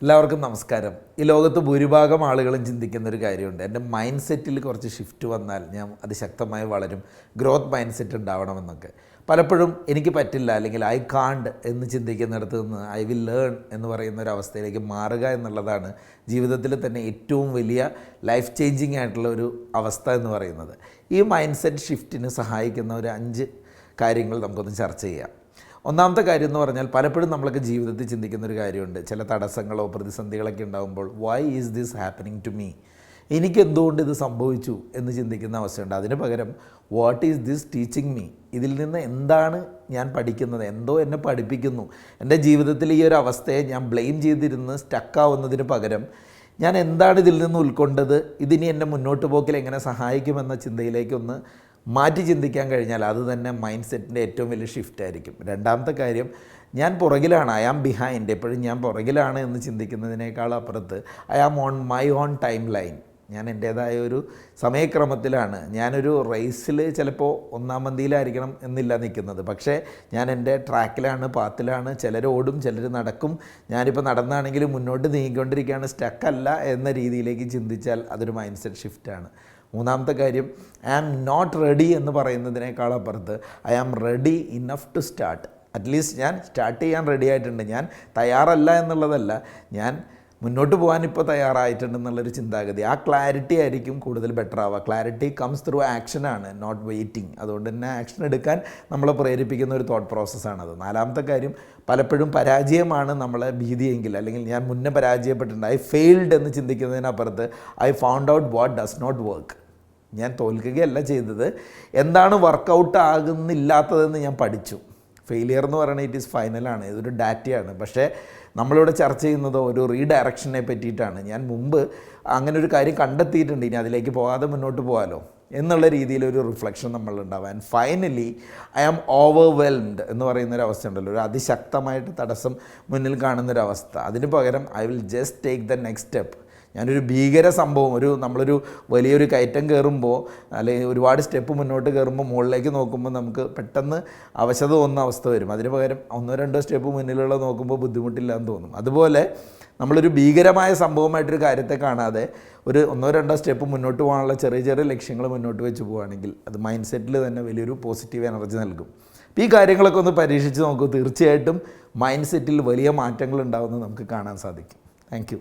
എല്ലാവർക്കും നമസ്കാരം. ഈ ലോകത്ത് ഭൂരിഭാഗം ആളുകളും ചിന്തിക്കുന്നൊരു കാര്യമുണ്ട്. എൻ്റെ മൈൻഡ് സെറ്റിൽ കുറച്ച് ഷിഫ്റ്റ് വന്നാൽ ഞാൻ അതിശക്തമായി വളരും, ഗ്രോത്ത് മൈൻഡ് സെറ്റ് ഉണ്ടാവണമെന്നൊക്കെ. പലപ്പോഴും എനിക്ക് പറ്റില്ല, അല്ലെങ്കിൽ ഐ കാണ്ട് എന്ന് ചിന്തിക്കുന്നിടത്ത് നിന്ന് ഐ വിൽ ലേൺ എന്ന് പറയുന്ന ഒരു അവസ്ഥയിലേക്ക് മാറുക എന്നുള്ളതാണ് ജീവിതത്തിൽ തന്നെ ഏറ്റവും വലിയ ലൈഫ് ചേഞ്ചിങ് ആയിട്ടുള്ള ഒരു അവസ്ഥ എന്ന് പറയുന്നത്. ഈ മൈൻഡ് സെറ്റ് ഷിഫ്റ്റിന് സഹായിക്കുന്ന ഒരു 5 കാര്യങ്ങൾ നമുക്കൊന്ന് ചർച്ച ചെയ്യാം. ഒന്നാമത്തെ കാര്യം എന്ന് പറഞ്ഞാൽ, പലപ്പോഴും നമ്മളൊക്കെ ജീവിതത്തിൽ ചിന്തിക്കുന്നൊരു കാര്യമുണ്ട്. ചില തടസ്സങ്ങളോ പ്രതിസന്ധികളൊക്കെ ഉണ്ടാകുമ്പോൾ why is this happening to me, എനിക്ക് എന്തുകൊണ്ട് ഇത് സംഭവിച്ചു എന്ന് ചിന്തിക്കുന്ന അവസ്ഥയുണ്ട്. അതിന് പകരം what is this teaching me, ഇതിൽ നിന്ന് എന്താണ് ഞാൻ പഠിക്കുന്നത്, എന്തോ എന്നെ പഠിപ്പിക്കുന്നു. എൻ്റെ ജീവിതത്തിൽ ഈ ഒരു അവസ്ഥയെ ഞാൻ ബ്ലെയിം ചെയ്തിരുന്ന് സ്റ്റക്കാവുന്നതിന് പകരം ഞാൻ എന്താണ് ഇതിൽ നിന്ന് ഉൾക്കൊണ്ടത്, ഇതിനി എൻ്റെ മുന്നോട്ട് പോക്കിൽ എങ്ങനെ സഹായിക്കുമെന്ന ചിന്തയിലേക്കൊന്ന് മാറ്റി ചിന്തിക്കാൻ കഴിഞ്ഞാൽ അത് തന്നെ മൈൻഡ് സെറ്റിൻ്റെ ഏറ്റവും വലിയ ഷിഫ്റ്റ് ആയിരിക്കും. രണ്ടാമത്തെ കാര്യം, ഞാൻ പുറകിലാണ്, ഐ ആം ബിഹൈൻഡ്, എപ്പോഴും ഞാൻ പുറകിലാണ് എന്ന് ചിന്തിക്കുന്നതിനേക്കാൾ അപ്പുറത്ത് I am on my own time line, ഞാൻ എൻ്റേതായ ഒരു സമയക്രമത്തിലാണ്. ഞാനൊരു റേസിൽ ചിലപ്പോൾ 1-ാം പന്തിയിലായിരിക്കണം എന്നില്ല നിൽക്കുന്നത്, പക്ഷേ ഞാൻ എൻ്റെ ട്രാക്കിലാണ്, പാത്തിലാണ്. ചിലർ ഓടും, ചിലർ നടക്കും. ഞാനിപ്പോൾ നടന്നാണെങ്കിലും മുന്നോട്ട് നീങ്ങിക്കൊണ്ടിരിക്കുകയാണ്, സ്റ്റക്കല്ല എന്ന രീതിയിലേക്ക് ചിന്തിച്ചാൽ അതൊരു മൈൻഡ് സെറ്റ് ഷിഫ്റ്റാണ്. മൂന്നാമത്തെ കാര്യം, ഐ ആം നോട്ട് റെഡി എന്ന് പറയുന്നതിനേക്കാളപ്പുറത്ത് I am ready enough to start. At least ഞാൻ സ്റ്റാർട്ട് ചെയ്യാൻ റെഡി ആയിട്ടുണ്ട്, ഞാൻ തയ്യാറല്ല എന്നുള്ളതല്ല, ഞാൻ മുന്നോട്ട് പോകാൻ ഇപ്പോൾ തയ്യാറായിട്ടുണ്ടെന്നുള്ളൊരു ചിന്താഗതി. ആ ക്ലാരിറ്റി ആയിരിക്കും കൂടുതൽ ബെറ്റർ ആവുക. ക്ലാരിറ്റി കംസ് ത്രൂ ആക്ഷനാണ്, നോട്ട് വെയിറ്റിംഗ്. അതുകൊണ്ട് തന്നെ ആക്ഷൻ എടുക്കാൻ നമ്മളെ പ്രേരിപ്പിക്കുന്ന ഒരു തോട്ട് പ്രോസസ്സാണത്. നാലാമത്തെ കാര്യം, പലപ്പോഴും പരാജയമാണ് നമ്മളെ ഭീതിയെങ്കിൽ, അല്ലെങ്കിൽ ഞാൻ മുന്നേ പരാജയപ്പെട്ടിട്ടുണ്ട്, ഐ ഫെയിൽഡ് എന്ന് ചിന്തിക്കുന്നതിനപ്പുറത്ത് I found out what does not work. ഞാൻ തോൽക്കുകയല്ല ചെയ്തത്, എന്താണ് വർക്കൗട്ട് ആകുന്നില്ലാത്തതെന്ന് ഞാൻ പഠിച്ചു. ഫെയിലിയർ എന്ന് പറയുന്നത് ഇറ്റ് ഈസ് ഫൈനലാണ്, ഇതൊരു ഡാറ്റയാണ്. പക്ഷേ നമ്മളിവിടെ ചർച്ച ചെയ്യുന്നത് ഒരു റീഡയറക്ഷനെ പറ്റിയിട്ടാണ്. ഞാൻ മുമ്പ് അങ്ങനെ ഒരു കാര്യം കണ്ടെത്തിയിട്ടുണ്ട്, ഇനി അതിലേക്ക് പോകാതെ മുന്നോട്ട് പോകാമല്ലോ എന്നുള്ള രീതിയിലൊരു റിഫ്ലക്ഷൻ നമ്മളുണ്ടാവും. And finally I am overwhelmed എന്ന് പറയുന്നൊരവസ്ഥ ഉണ്ടല്ലോ, ഒരു അതിശക്തമായിട്ട് തടസ്സം മുന്നിൽ കാണുന്നൊരവസ്ഥ. അതിന് പകരം I will just take the next step. ഞാനൊരു ഭീകര സംഭവം, നമ്മളൊരു വലിയൊരു കയറ്റം കയറുമ്പോൾ, അല്ലെങ്കിൽ ഒരുപാട് സ്റ്റെപ്പ് മുന്നോട്ട് കയറുമ്പോൾ മുകളിലേക്ക് നോക്കുമ്പോൾ നമുക്ക് പെട്ടെന്ന് അവശത തോന്നുന്ന അവസ്ഥ വരും. അതിന് പകരം 1-2 സ്റ്റെപ്പ് മുന്നിലുള്ള നോക്കുമ്പോൾ ബുദ്ധിമുട്ടില്ല എന്ന് തോന്നും. അതുപോലെ നമ്മളൊരു ഭീകരമായ സംഭവമായിട്ടൊരു കാര്യത്തെ കാണാതെ ഒരു 1-2 സ്റ്റെപ്പ് മുന്നോട്ട് പോകാനുള്ള ചെറിയ ചെറിയ ലക്ഷ്യങ്ങൾ മുന്നോട്ട് വെച്ച് പോവുകയാണെങ്കിൽ അത് മൈൻഡ് സെറ്റിൽ തന്നെ വലിയൊരു പോസിറ്റീവ് എനർജി നൽകും. അപ്പോൾ ഈ കാര്യങ്ങളൊക്കെ ഒന്ന് പരീക്ഷിച്ച് നോക്കൂ. തീർച്ചയായിട്ടും മൈൻഡ് സെറ്റിൽ വലിയ മാറ്റങ്ങൾ ഉണ്ടാകുന്നത് നമുക്ക് കാണാൻ സാധിക്കും. Thank you.